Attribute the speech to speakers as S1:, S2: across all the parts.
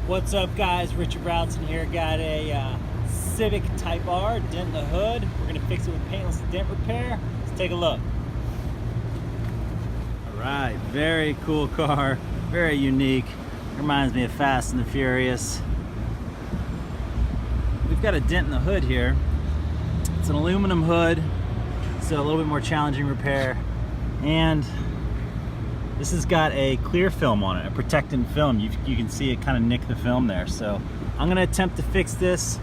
S1: What's up, guys? Richard Brownson here. Got a Civic Type R, dent in the hood. We're gonna fix it with paintless dent repair. Let's take a look. All right, very cool car, very unique. Reminds me of Fast and the Furious. We've got a dent in the hood here. It's an aluminum hood, so a little bit more challenging repair. And this has got a clear film on it, a protectant film. You can see it kind of nick the film there. So I'm gonna attempt to fix this,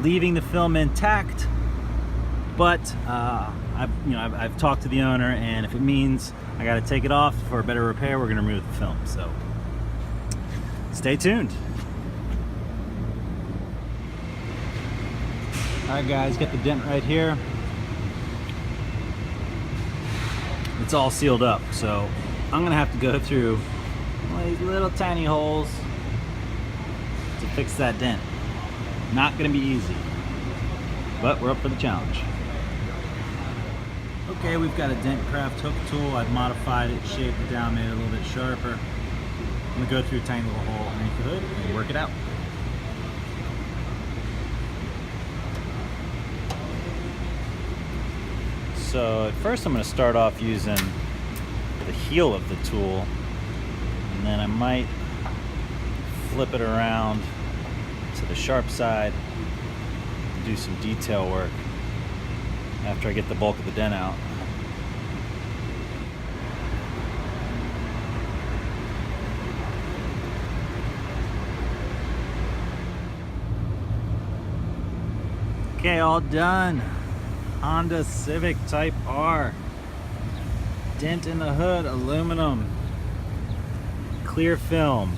S1: leaving the film intact. But I've talked to the owner, and if it means I gotta take it off for a better repair, we're gonna remove the film. So stay tuned. All right, guys, get the dent right here. It's all sealed up, so I'm gonna have to go through one of these little tiny holes to fix that dent. Not gonna be easy, but we're up for the challenge. Okay, we've got a dent craft hook tool. I've modified it, shaped it down, made it a little bit sharper. I'm gonna go through a tiny little hole underneath the hood and work it out. So at first I'm going to start off using the heel of the tool, and then I might flip it around to the sharp side and do some detail work after I get the bulk of the dent out. Okay, all done. Honda Civic Type R. Dent in the hood, aluminum. Clear film.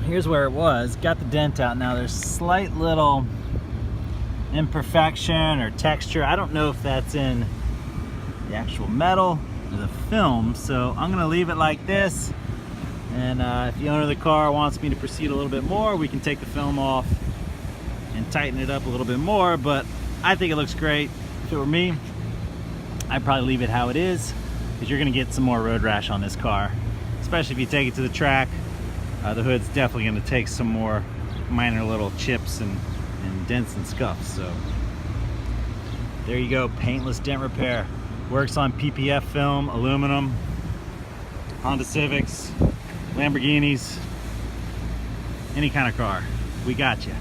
S1: Here's where it was. Got the dent out now. There's slight little imperfection or texture. I don't know if that's in the actual metal or the film, so I'm gonna leave it like this. And if the owner of the car wants me to proceed a little bit more, we can take the film off and tighten it up a little bit more, but I think it looks great. If it were me, I'd probably leave it how it is, because you're gonna get some more road rash on this car, especially if you take it to the track. The hood's definitely gonna take some more minor little chips and dents and scuffs. So there you go, paintless dent repair. Works on PPF film, aluminum, Honda Civics, Lamborghinis, any kind of car. We got you.